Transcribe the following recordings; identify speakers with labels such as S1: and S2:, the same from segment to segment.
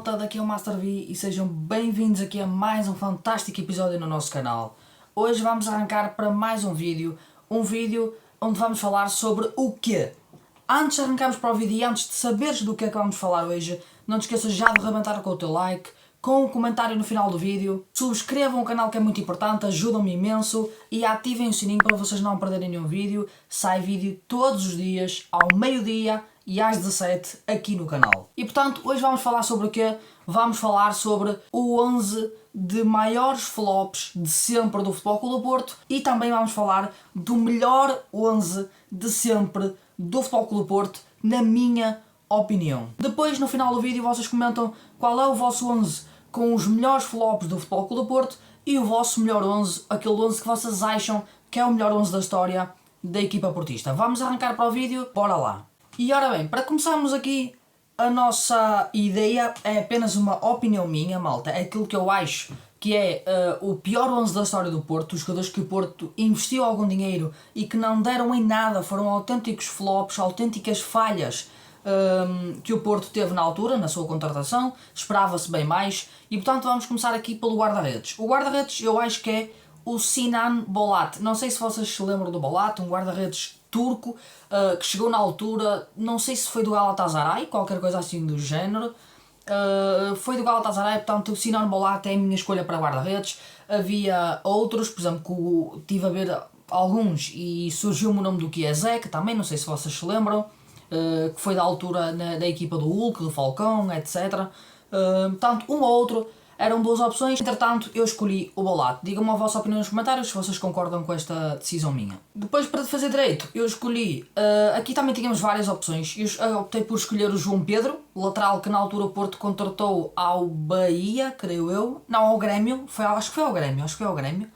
S1: malta, daqui é o Master V e sejam bem-vindos aqui a mais um fantástico episódio no nosso canal. Hoje vamos arrancar para mais um vídeo onde vamos falar sobre o quê? Antes de arrancarmos para o vídeo e antes de saberes do que é que vamos falar hoje, não te esqueças já de arrebentar com o teu like, com um comentário no final do vídeo, subscrevam o canal que é muito importante, ajudam-me imenso e ativem o sininho para vocês não perderem nenhum vídeo. Sai vídeo todos os dias, ao meio-dia e às 17 aqui no canal. E portanto, hoje vamos falar sobre o quê? Vamos falar sobre o 11 de maiores flops de sempre do Futebol Clube do Porto e também vamos falar do melhor 11 de sempre do Futebol Clube do Porto, na minha opinião. Depois, no final do vídeo, vocês comentam qual é o vosso 11 com os melhores flops do Futebol Clube do Porto e o vosso melhor 11, aquele 11 que vocês acham que é o melhor 11 da história da equipa portista. Vamos arrancar para o vídeo, bora lá! E ora bem, para começarmos aqui, a nossa ideia é apenas uma opinião minha, malta, é aquilo que eu acho que é o pior 11 da história do Porto, os jogadores que o Porto investiu algum dinheiro e que não deram em nada, foram autênticos flops, autênticas falhas que o Porto teve na altura, na sua contratação, esperava-se bem mais, e portanto vamos começar aqui pelo guarda-redes. O guarda-redes eu acho que é o Sinan Bolat, não sei se vocês se lembram do Bolat, um guarda-redes turco, que chegou na altura, não sei se foi do Galatasaray, qualquer coisa assim do género, foi do Galatasaray, portanto o Sinan Bolat é a minha escolha para guarda-redes. Havia outros, por exemplo, que tive a ver alguns e surgiu-me o nome do Chiesa, que também não sei se vocês se lembram, que foi da altura da equipa do Hulk, do Falcão, etc. Portanto, um ou outro eram boas opções, entretanto eu escolhi o Bolat. Digam-me a vossa opinião nos comentários se vocês concordam com esta decisão minha. Depois, para fazer direito, eu escolhi, aqui também tínhamos várias opções, eu optei por escolher o João Pedro, lateral que na altura o Porto contratou ao Bahia, creio eu, não, ao Grêmio, acho que foi ao Grêmio,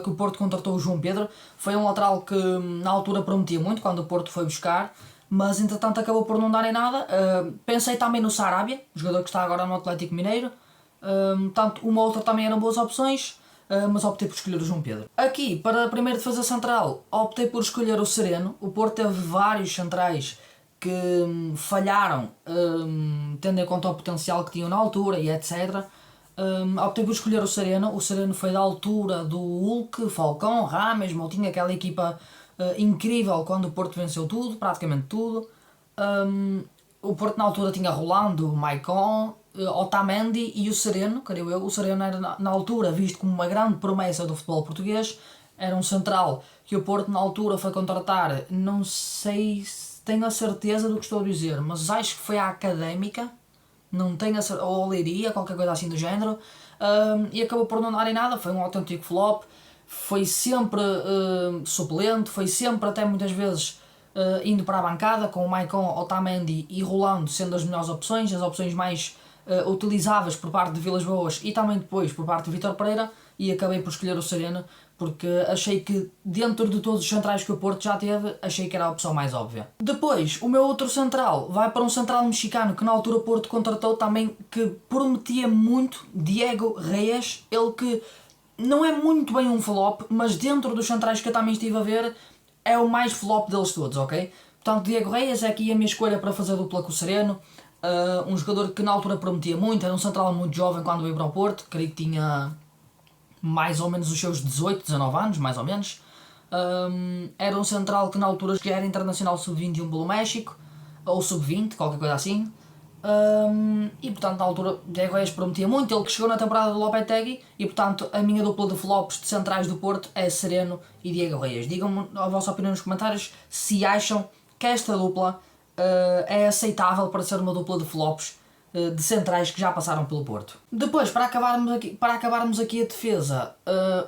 S1: que o Porto contratou o João Pedro. Foi um lateral que na altura prometia muito quando o Porto foi buscar, mas entretanto acabou por não dar em nada. Pensei também no Sarabia, jogador que está agora no Atlético Mineiro. Portanto, uma ou outra também eram boas opções, mas optei por escolher o João Pedro. Aqui, para a primeira defesa central, optei por escolher o Sereno. O Porto teve vários centrais que falharam, tendo em conta o potencial que tinham na altura e etc. Optei por escolher o Sereno. O Sereno foi da altura do Hulk, Falcão, Rames, Moutinho, aquela equipa incrível quando o Porto venceu tudo, praticamente tudo. O Porto na altura tinha Rolando, Maicon, Otamendi e o Sereno, creio eu. O Sereno era na altura visto como uma grande promessa do futebol português. Era um central que o Porto na altura foi contratar, não sei se tenho a certeza do que estou a dizer, mas acho que foi a Académica, não tenho a certeza, ou a Leiria, qualquer coisa assim do género, e acabou por não dar em nada. Foi um autêntico flop, foi sempre suplente, foi sempre até muitas vezes indo para a bancada, com o Maicon, Otamendi e Rolando sendo as melhores opções, as opções mais utilizáveis por parte de Vilas Boas e também depois por parte de Vítor Pereira, e acabei por escolher o Sereno porque achei que dentro de todos os centrais que o Porto já teve, achei que era a opção mais óbvia. Depois, o meu outro central vai para um central mexicano que na altura o Porto contratou também, que prometia muito, Diego Reyes, ele que não é muito bem um flop, mas dentro dos centrais que eu também estive a ver, é o mais flop deles todos, ok? Portanto, Diego Reyes é aqui a minha escolha para fazer dupla com o Sereno. Um jogador que na altura prometia muito, era um central muito jovem quando veio para o Porto, creio que tinha mais ou menos os seus 18, 19 anos, mais ou menos. Era um central que na altura já era internacional sub-21 pelo México, ou sub-20, qualquer coisa assim. E portanto na altura Diego Reyes prometia muito, ele que chegou na temporada do Lopetegui, e portanto a minha dupla de flops de centrais do Porto é Sereno e Diego Reyes. Digam-me a vossa opinião nos comentários se acham que esta dupla é aceitável para ser uma dupla de flops de centrais que já passaram pelo Porto. Depois, para acabarmos aqui a defesa,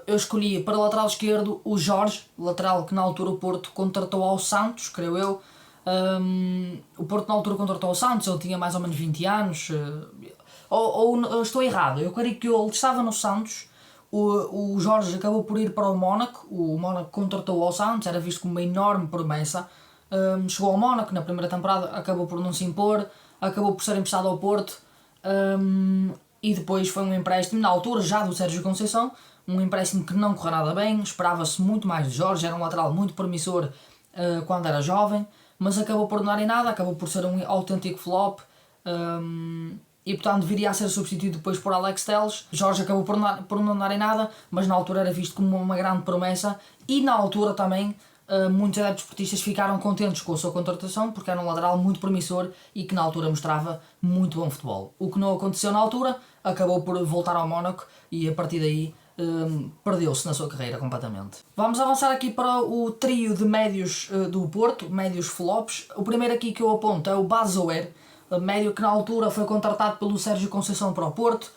S1: eu escolhi para o lateral esquerdo o Jorge, lateral que na altura o Porto contratou ao Santos, creio eu. O Porto na altura contratou ao Santos, ele tinha mais ou menos 20 anos, ou estou errado, eu creio que ele estava no Santos. O Jorge acabou por ir para o Mónaco contratou ao Santos, era visto como uma enorme promessa. Chegou ao Mónaco na primeira temporada, acabou por não se impor, acabou por ser emprestado ao Porto, e depois foi um empréstimo, na altura já do Sérgio Conceição, um empréstimo que não correu nada bem. Esperava-se muito mais de Jorge, era um lateral muito promissor quando era jovem, mas acabou por não dar em nada, acabou por ser um autêntico flop. e portanto viria a ser substituído depois por Alex Telles. Jorge acabou por não dar em nada, mas na altura era visto como uma grande promessa, e na altura também muitos adeptos portistas ficaram contentes com a sua contratação, porque era um lateral muito promissor e que na altura mostrava muito bom futebol. O que não aconteceu na altura, acabou por voltar ao Mónaco e a partir daí perdeu-se na sua carreira completamente. Vamos avançar aqui para o trio de médios do Porto, médios flops. O primeiro aqui que eu aponto é o Bazoer, médio que na altura foi contratado pelo Sérgio Conceição para o Porto.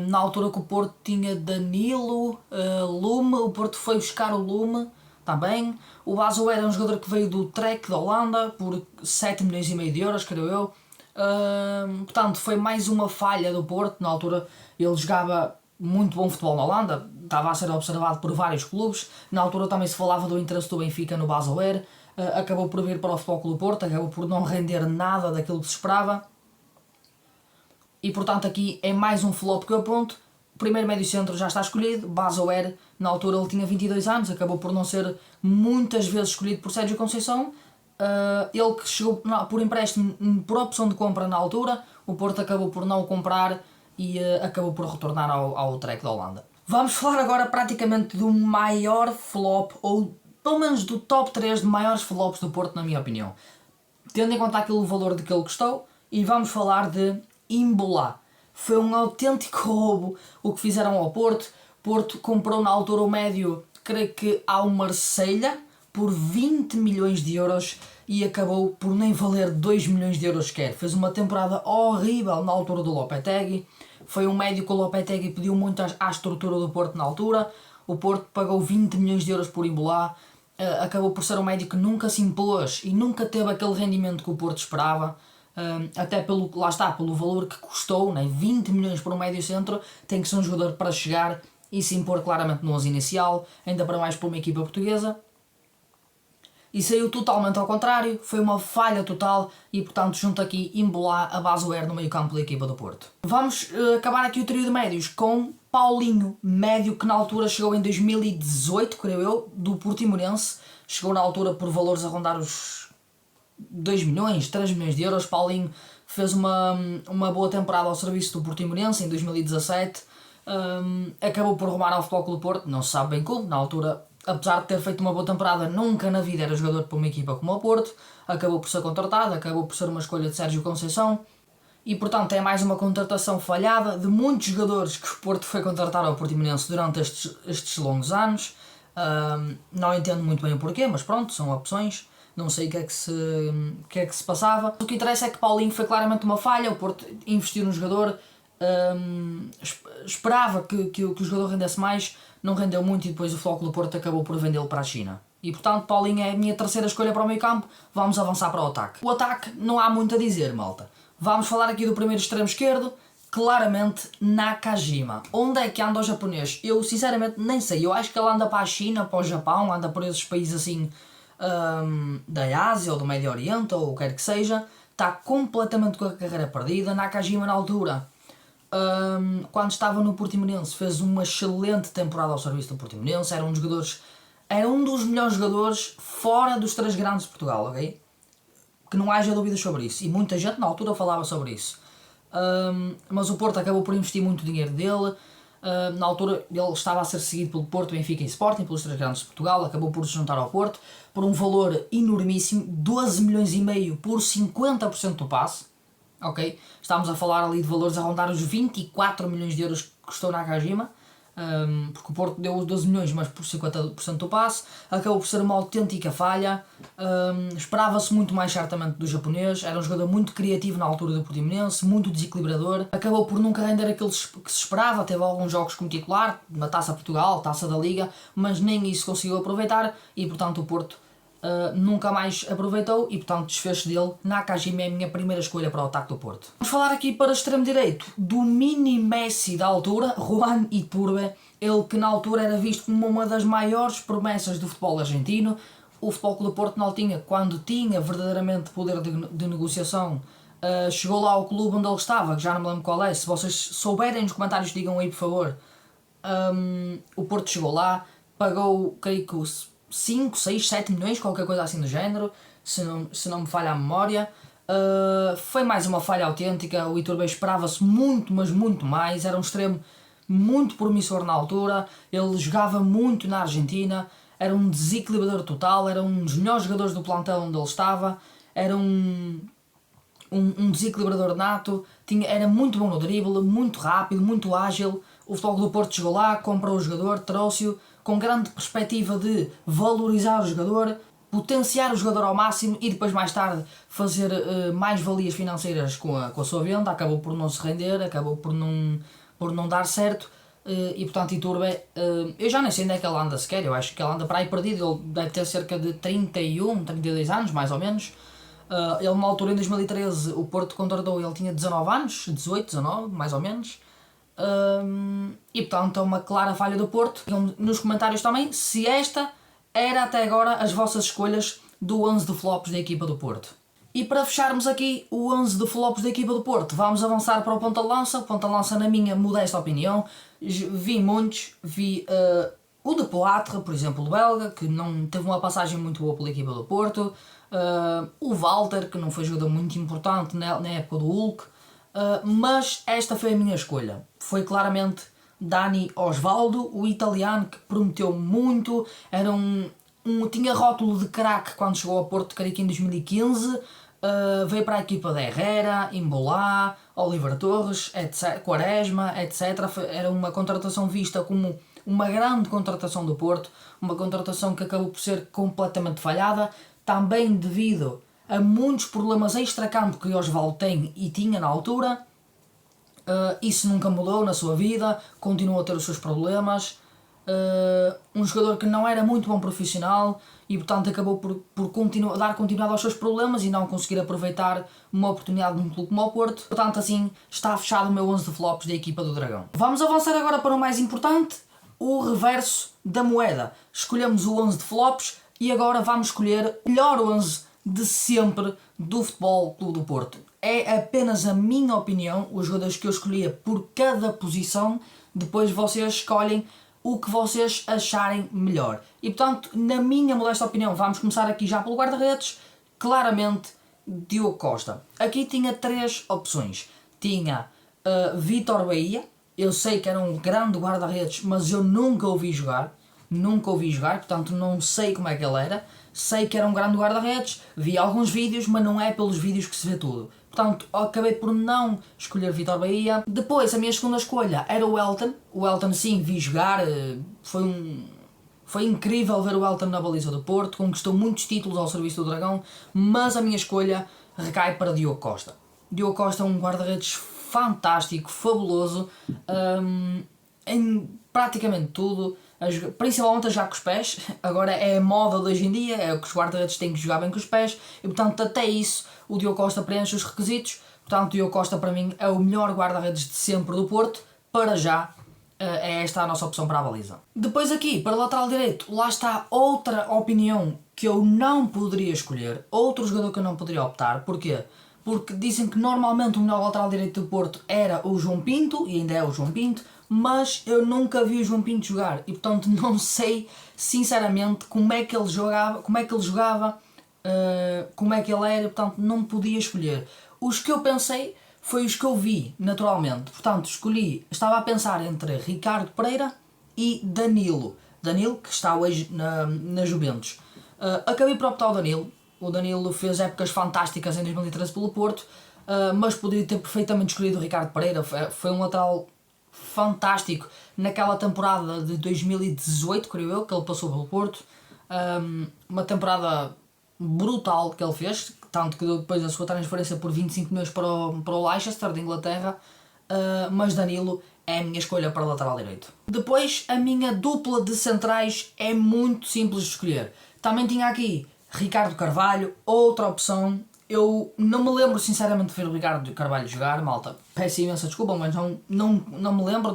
S1: Na altura que o Porto tinha Danilo, Lume, o Porto foi buscar o Lume também. O Bazoer é um jogador que veio do Trek da Holanda por 7,5 milhões de euros, creio eu. Portanto, foi mais uma falha do Porto. Na altura ele jogava muito bom futebol na Holanda, estava a ser observado por vários clubes. Na altura também se falava do interesse do Benfica no Bazoer. Acabou por vir para o Futebol Clube do Porto, acabou por não render nada daquilo que se esperava. E portanto aqui é mais um flop que eu aponto. O primeiro médio centro já está escolhido, Bazoer, na altura ele tinha 22 anos, acabou por não ser muitas vezes escolhido por Sérgio Conceição. Ele que chegou por empréstimo, por opção de compra na altura, o Porto acabou por não o comprar e acabou por retornar ao Trek da Holanda. Vamos falar agora praticamente do maior flop, ou pelo menos do top 3 de maiores flops do Porto, na minha opinião. Tendo em conta aquele valor de que ele custou, e vamos falar de Imbolá. Foi um autêntico roubo o que fizeram ao Porto. Porto comprou na altura o médio, creio que ao Marselha, por 20 milhões de euros e acabou por nem valer 2 milhões de euros sequer. Fez uma temporada horrível na altura do Lopetegui. Foi um médio que o Lopetegui pediu muito à estrutura do Porto na altura. O Porto pagou 20 milhões de euros por Imbolá. Acabou por ser um médio que nunca se impôs e nunca teve aquele rendimento que o Porto esperava. Até pelo valor que custou, né? 20 milhões por um médio centro, tem que ser um jogador para chegar e se impor claramente no 11 inicial, ainda para mais para uma equipa portuguesa. E saiu totalmente ao contrário, foi uma falha total e portanto junto aqui Imbolá a Bazoer no meio campo da equipa do Porto. Vamos acabar aqui o trio de médios com Paulinho, médio que na altura chegou em 2018, creio eu, do Portimonense. Chegou na altura por valores a rondar os 2 milhões, 3 milhões de euros. Paulinho fez uma boa temporada ao serviço do Portimonense em 2017. Acabou por rumar ao Futebol Clube do Porto, não se sabe bem como, na altura. Apesar de ter feito uma boa temporada, nunca na vida era jogador para uma equipa como o Porto. Acabou por ser contratado, acabou por ser uma escolha de Sérgio Conceição. E portanto é mais uma contratação falhada de muitos jogadores que o Porto foi contratar ao Portimonense durante estes longos anos. Não entendo muito bem o porquê, mas pronto, são opções. Não sei o que é que se passava. O que interessa é que Paulinho foi claramente uma falha. O Porto investiu no jogador, esperava que o jogador rendesse mais, não rendeu muito e depois o Futebol Clube do Porto acabou por vendê-lo para a China. E portanto Paulinho é a minha terceira escolha para o meio campo. Vamos avançar para o ataque. O ataque não há muito a dizer, malta. Vamos falar aqui do primeiro extremo esquerdo, claramente Nakajima. Onde é que anda o japonês? Eu sinceramente nem sei. Eu acho que ele anda para a China, para o Japão, anda por esses países assim da Ásia ou do Médio Oriente ou o que quer que seja. Está completamente com a carreira perdida. Nakajima na altura, quando estava no Portimonense, fez uma excelente temporada ao serviço do Portimonense. Era um dos melhores jogadores fora dos 3 grandes de Portugal, ok? Que não haja dúvidas sobre isso. E muita gente na altura falava sobre isso. Mas o Porto acabou por investir muito dinheiro dele. Na altura ele estava a ser seguido pelo Porto, Benfica e Sporting, pelos 3 grandes de Portugal. Acabou por se juntar ao Porto por um valor enormíssimo, 12 milhões e meio por 50% do passe. Ok? Estamos a falar ali de valores a rondar os 24 milhões de euros que custou Nakajima. Porque o Porto deu os 12 milhões, mas por 50% do passe. Acabou por ser uma autêntica falha. Esperava-se muito mais certamente do japonês. Era um jogador muito criativo na altura do Portimonense, muito desequilibrador. Acabou por nunca render aquilo que se esperava. Teve alguns jogos como titular, na Taça Portugal, Taça da Liga, mas nem isso conseguiu aproveitar e portanto o Porto nunca mais aproveitou e portanto desfez dele. Nakajima é a minha primeira escolha para o ataque do Porto. Vamos falar aqui para o extremo direito do mini Messi da altura, Juan Iturbe. Ele que na altura era visto como uma das maiores promessas do futebol argentino. O Futebol Clube do Porto não tinha, quando tinha verdadeiramente poder de negociação, chegou lá ao clube onde ele estava, que já não me lembro qual é. Se vocês souberem nos comentários digam aí por favor. O Porto chegou lá, pagou creio que 5, 6, 7 milhões, qualquer coisa assim do género, se não me falha a memória. Foi mais uma falha autêntica. O Iturbe esperava-se muito, mas muito mais. Era um extremo muito promissor na altura. Ele jogava muito na Argentina. Era um desequilibrador total. Era um dos melhores jogadores do plantel onde ele estava. Era um desequilibrador nato. Era muito bom no drible, muito rápido, muito ágil. O Futebol do Porto chegou lá, comprou o jogador, trouxe-o com grande perspectiva de valorizar o jogador, potenciar o jogador ao máximo e depois mais tarde fazer mais valias financeiras com a sua venda. Acabou por não se render, acabou por não dar certo. E portanto Iturbe, eu já nem sei onde é que ele anda sequer. Eu acho que ele anda para aí perdido. Ele deve ter cerca de 31, 32 anos mais ou menos. Ele na altura, em 2013, o Porto contratou, ele tinha 19 anos, 18, 19 mais ou menos. E portanto é uma clara falha do Porto. Nos comentários também se esta era até agora as vossas escolhas do 11 de flops da equipa do Porto. E para fecharmos aqui o 11 de flops da equipa do Porto, vamos avançar para o ponta de lança. O ponta de lança, na minha modesta opinião, vi muitos. Vi o de Poitre, por exemplo, o belga, que não teve uma passagem muito boa pela equipa do Porto. O Walter, que não foi jogador muito importante na época do Hulk. Mas esta foi a minha escolha. Foi claramente Dani Osvaldo, o italiano, que prometeu muito. Era tinha rótulo de craque quando chegou ao Porto de Carica em 2015. Veio para a equipa de Herrera, Imbolá, Oliver Torres, etc., Quaresma, etc. Era uma contratação vista como uma grande contratação do Porto. Uma contratação que acabou por ser completamente falhada. Também devido a muitos problemas extracampo que Osvaldo tem e tinha na altura. Isso nunca mudou na sua vida, continuou a ter os seus problemas. Um jogador que não era muito bom profissional e portanto acabou por dar continuidade aos seus problemas e não conseguir aproveitar uma oportunidade num clube como o Porto. Portanto, assim está fechado o meu 11 de flops da equipa do Dragão. Vamos avançar agora para o mais importante, o reverso da moeda. Escolhemos o 11 de flops e agora vamos escolher o melhor 11 de sempre do Futebol Clube do Porto. É apenas a minha opinião, os jogadores que eu escolhia por cada posição. Depois vocês escolhem o que vocês acharem melhor. E portanto, na minha modesta opinião, vamos começar aqui já pelo guarda-redes. Claramente, Diogo Costa. Aqui tinha três opções. Tinha Vítor Bahia. Eu sei que era um grande guarda-redes, mas eu nunca o vi jogar. Portanto não sei como é que ele era. Sei que era um grande guarda-redes, vi alguns vídeos, mas não é pelos vídeos que se vê tudo. Portanto, acabei por não escolher Vítor Bahia. Depois, a minha segunda escolha era o Welton. O Welton, sim, vi jogar. Foi incrível ver o Welton na baliza do Porto. Conquistou muitos títulos ao serviço do Dragão. Mas a minha escolha recai para Diogo Costa. Diogo Costa é um guarda-redes fantástico, fabuloso. Em praticamente tudo. Principalmente a jogar com os pés. Agora é a moda de hoje em dia, é o que os guarda-redes têm que jogar bem com os pés e portanto até isso o Diogo Costa preenche os requisitos. Portanto, o Diogo Costa para mim é o melhor guarda-redes de sempre do Porto. Para já é esta a nossa opção para a baliza. Depois aqui, para o lateral direito, lá está outra opinião que eu não poderia escolher, outro jogador que eu não poderia optar. Porquê? Porque dizem que normalmente o melhor lateral direito do Porto era o João Pinto, e ainda é o João Pinto, mas eu nunca vi o João Pinto jogar e portanto não sei sinceramente como é que ele jogava, como é que ele era, portanto não podia escolher. Os que eu pensei foi os que eu vi naturalmente, portanto estava a pensar entre Ricardo Pereira e Danilo, que está hoje na Juventus. Acabei por optar o Danilo fez épocas fantásticas em 2013 pelo Porto, mas poderia ter perfeitamente escolhido o Ricardo Pereira. Foi um lateral fantástico naquela temporada de 2018, creio eu, que ele passou pelo Porto. Uma temporada brutal que ele fez, tanto que depois a sua transferência por 25 milhões para o Leicester de Inglaterra. Mas Danilo é a minha escolha para o lateral direito. Depois, a minha dupla de centrais é muito simples de escolher. Também tinha aqui Ricardo Carvalho, outra opção. Eu não me lembro sinceramente de ver o Ricardo Carvalho jogar, malta. Peço imensa desculpa, mas não me lembro,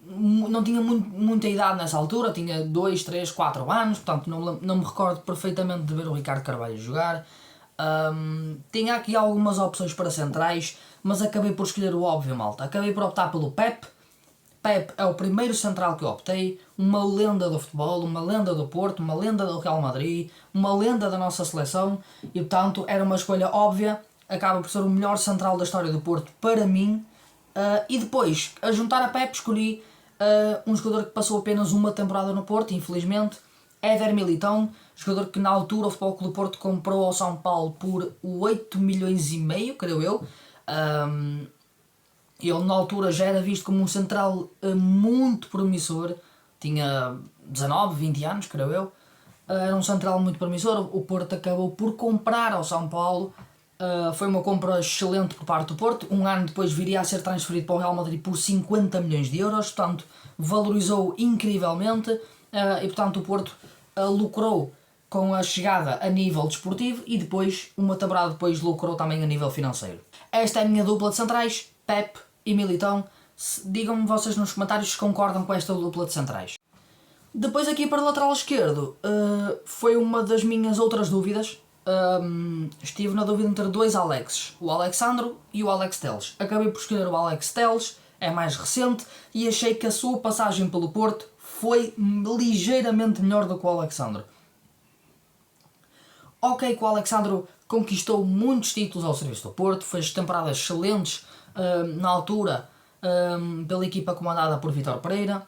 S1: não tinha muita idade nessa altura, tinha 2, 3, 4 anos, portanto não me recordo perfeitamente de ver o Ricardo Carvalho jogar. Tinha aqui algumas opções para centrais, mas acabei por escolher o óbvio, malta. Acabei por optar pelo Pep, Pepe é o primeiro central que eu optei, uma lenda do futebol, uma lenda do Porto, uma lenda do Real Madrid, uma lenda da nossa seleção e portanto era uma escolha óbvia, acaba por ser o melhor central da história do Porto para mim. E depois, a juntar a Pepe, escolhi um jogador que passou apenas uma temporada no Porto, infelizmente, Éder Militão, jogador que na altura o Futebol Clube do Porto comprou ao São Paulo por 8 milhões e meio, creio eu. Ele na altura já era visto como um central muito promissor, tinha 19, 20 anos, creio eu. Era um central muito promissor, o Porto acabou por comprar ao São Paulo. Foi uma compra excelente por parte do Porto. Um ano depois viria a ser transferido para o Real Madrid por 50 milhões de euros, portanto valorizou incrivelmente e portanto o Porto lucrou com a chegada a nível desportivo e depois, uma temporada depois, lucrou também a nível financeiro. Esta é a minha dupla de centrais, Pepe e Militão. Digam-me vocês nos comentários se concordam com esta dupla de centrais. Depois aqui para o lateral esquerdo, foi uma das minhas outras dúvidas. Estive na dúvida entre dois Alexes, o Alexandro e o Alex Telles. Acabei por escolher o Alex Telles, é mais recente e achei que a sua passagem pelo Porto foi ligeiramente melhor do que o Alexandro. Ok, que o Alexandro conquistou muitos títulos ao serviço do Porto, fez temporadas excelentes na altura pela equipa comandada por Vítor Pereira,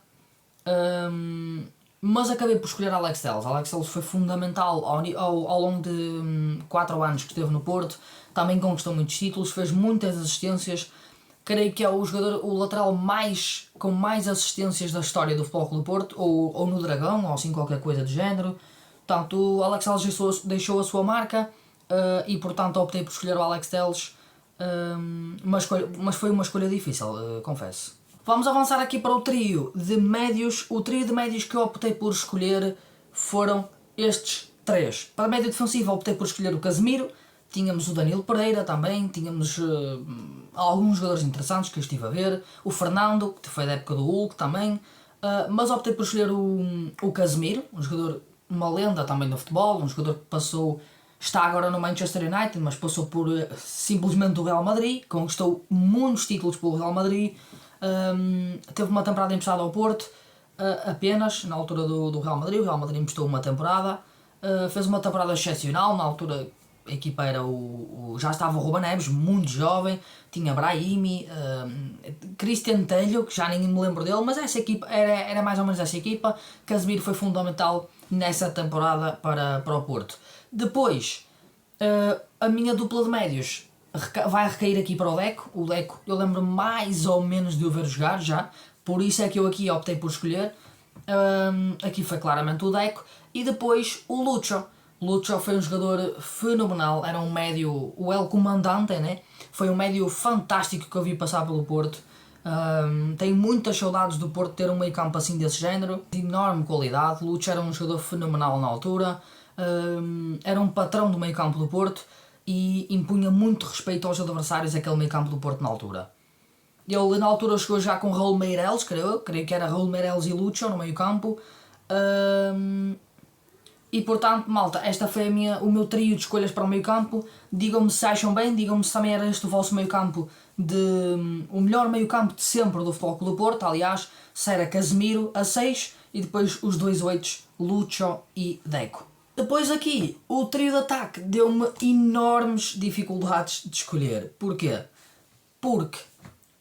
S1: mas acabei por escolher Alex Telles. Alex Telles foi fundamental ao longo de 4 anos que esteve no Porto, também conquistou muitos títulos, fez muitas assistências. Creio que é o lateral com mais assistências da história do Futebol Clube do Porto, ou no Dragão, ou assim qualquer coisa do género. Portanto, o Alex Telles deixou a sua marca e portanto optei por escolher o Alex Telles, mas foi uma escolha difícil, confesso. Vamos avançar aqui para o trio de médios. O trio de médios que eu optei por escolher foram estes 3. Para médio defensivo optei por escolher o Casemiro. Tínhamos o Danilo Pereira também, tínhamos alguns jogadores interessantes que eu estive a ver, o Fernando, que foi da época do Hulk também, mas optei por escolher o Casemiro, um jogador, uma lenda também do futebol, um jogador que está agora no Manchester United, mas passou por simplesmente o Real Madrid, conquistou muitos títulos pelo Real Madrid, teve uma temporada emprestada ao Porto, apenas, na altura do Real Madrid. O Real Madrid emprestou uma temporada, fez uma temporada excepcional. Na altura a equipa era já estava o Ruben Neves, muito jovem, tinha Brahimi, Cristian Tello, que já ninguém me lembro dele, mas essa equipa era mais ou menos essa equipa. Casemiro foi fundamental nessa temporada para o Porto. Depois, a minha dupla de médios vai recair aqui para o Deco. O Deco, eu lembro mais ou menos de o ver jogar já, por isso é que eu aqui optei por escolher. Aqui foi claramente o Deco. E depois o Lucho. Lucho foi um jogador fenomenal, era um médio, o El Comandante, né? Foi um médio fantástico que eu vi passar pelo Porto. Tenho muitas saudades do Porto ter um meio campo assim desse género, de enorme qualidade. Lucho era um jogador fenomenal na altura, era um patrão do meio campo do Porto e impunha muito respeito aos adversários aquele meio campo do Porto na altura. Ele na altura chegou já com Raul Meireles, creio que era Raul Meireles e Lucho no meio campo. E portanto, malta, esta foi o meu trio de escolhas para o meio campo. Digam-me se acham bem, digam-me se também era este o vosso meio campo, o melhor meio campo de sempre do Futebol Clube do Porto. Aliás, se era Casemiro a 6 e depois os dois 8, Lucho e Deco. Depois aqui, o trio de ataque deu-me enormes dificuldades de escolher. Porquê? Porque,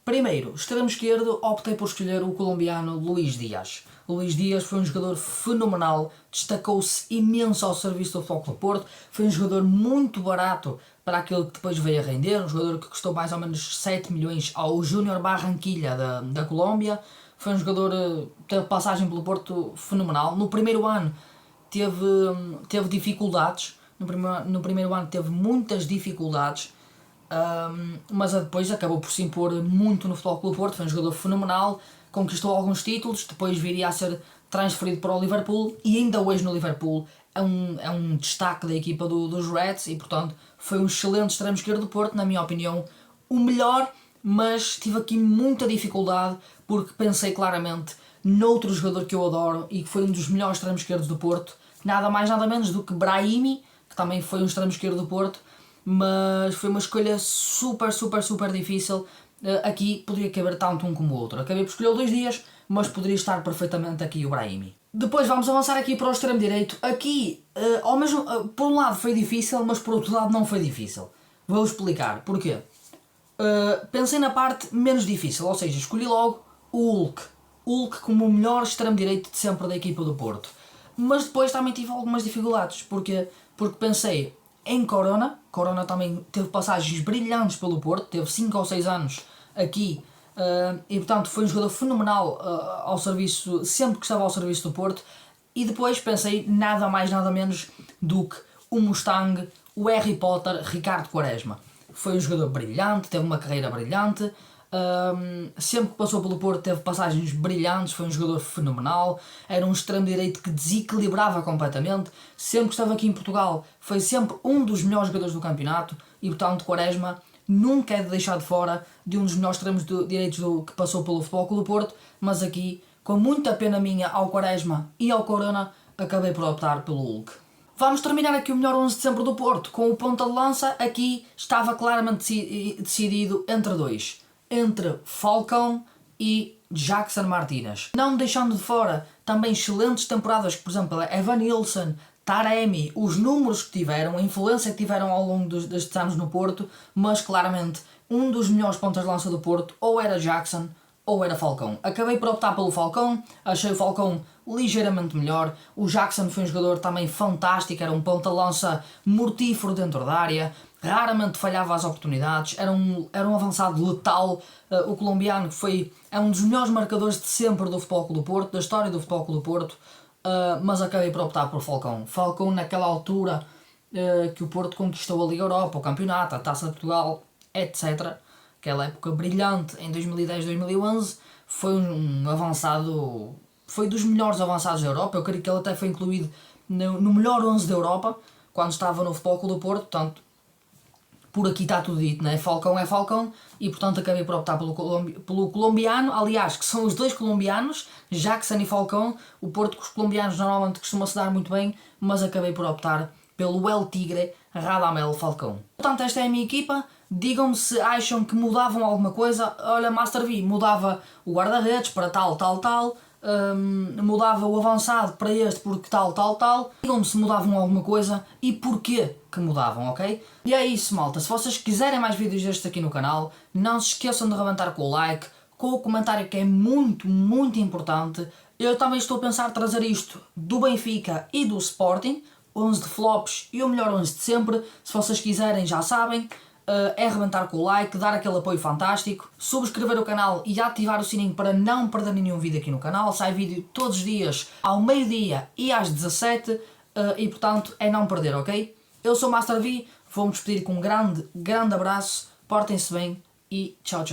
S1: primeiro, extremo esquerdo, optei por escolher o colombiano Luís Dias. Luís Dias foi um jogador fenomenal, destacou-se imenso ao serviço do Futebol Clube do Porto, foi um jogador muito barato para aquilo que depois veio a render, um jogador que custou mais ou menos 7 milhões ao Júnior Barranquilla da Colômbia. Foi um jogador, teve passagem pelo Porto fenomenal. No primeiro ano teve dificuldades, no primeiro ano teve muitas dificuldades, mas depois acabou por se impor muito no Futebol Clube do Porto. Foi um jogador fenomenal, conquistou alguns títulos, depois viria a ser transferido para o Liverpool e ainda hoje no Liverpool é um destaque da equipa dos Reds e portanto foi um excelente extremo esquerdo do Porto, na minha opinião o melhor, mas tive aqui muita dificuldade porque pensei claramente noutro jogador que eu adoro e que foi um dos melhores extremos esquerdos do Porto, nada mais nada menos do que Brahimi, que também foi um extremo esquerdo do Porto, mas foi uma escolha super difícil. aqui poderia caber tanto um como o outro. Acabei por escolher 2 dias, mas poderia estar perfeitamente aqui o Brahimi. Depois vamos avançar aqui para o extremo direito. Aqui, por um lado foi difícil, mas por outro lado não foi difícil. Vou explicar porquê. Pensei na parte menos difícil, ou seja, escolhi logo o Hulk. Hulk como o melhor extremo direito de sempre da equipa do Porto. Mas depois também tive algumas dificuldades. Porque pensei em Corona. Corona também teve passagens brilhantes pelo Porto. Teve 5 ou 6 anos aqui. E portanto foi um jogador fenomenal ao serviço, sempre que estava ao serviço do Porto. E depois pensei nada mais nada menos do que o Mustang, o Harry Potter, Ricardo Quaresma. Foi um jogador brilhante, teve uma carreira brilhante, sempre que passou pelo Porto teve passagens brilhantes, foi um jogador fenomenal, era um extremo direito que desequilibrava completamente. Sempre que estava aqui em Portugal foi sempre um dos melhores jogadores do campeonato e portanto Quaresma nunca é de deixar de fora de um dos melhores extremos direitos que passou pelo Futebol Clube do Porto, mas aqui, com muita pena minha ao Quaresma e ao Corona, acabei por optar pelo Hulk. Vamos terminar aqui o melhor 11 de sempre do Porto. Com o ponta de lança, aqui estava claramente decidido entre 2. Entre Falcão e Jackson Martínez. Não deixando de fora também excelentes temporadas, por exemplo, Evanilson, Taremi, os números que tiveram, a influência que tiveram ao longo destes anos no Porto, mas claramente um dos melhores pontas de lança do Porto ou era Jackson ou era Falcão. Acabei por optar pelo Falcão, achei o Falcão ligeiramente melhor. O Jackson foi um jogador também fantástico, era um ponta de lança mortífero dentro da área, raramente falhava as oportunidades, era um avançado letal. O colombiano é um dos melhores marcadores de sempre do Futebol Clube do Porto, da história do Futebol Clube do Porto. Mas acabei por optar por Falcão. Falcão naquela altura que o Porto conquistou a Liga Europa, o Campeonato, a Taça de Portugal, etc. Aquela época brilhante em 2010-2011, foi um avançado, foi dos melhores avançados da Europa. Eu creio que ele até foi incluído no melhor 11 da Europa quando estava no Futebol Clube do Porto. Portanto, por aqui está tudo dito, né? Falcão é Falcão e portanto acabei por optar pelo colombiano, aliás, que são os 2 colombianos, Jackson e Falcão. O Porto com os colombianos normalmente costuma-se dar muito bem, mas acabei por optar pelo El Tigre Radamel Falcão. Portanto, esta é a minha equipa. Digam-me se acham que mudavam alguma coisa. Olha, Master V mudava o guarda-redes para tal, mudava o avançado para este porque tal. Digam-me se mudavam alguma coisa e porquê que mudavam, ok? E é isso, malta. Se vocês quiserem mais vídeos destes aqui no canal, não se esqueçam de rebentar com o like, com o comentário, que é muito, muito importante. Eu também estou a pensar trazer isto do Benfica e do Sporting, 11 de flops e o melhor 11 de sempre. Se vocês quiserem, já sabem. É arrebentar com o like, dar aquele apoio fantástico, subscrever o canal e ativar o sininho para não perder nenhum vídeo aqui no canal. Sai vídeo todos os dias ao meio-dia e às 17 e portanto é não perder, ok? Eu sou o Master V, vou-me despedir com um grande abraço, portem-se bem e tchau.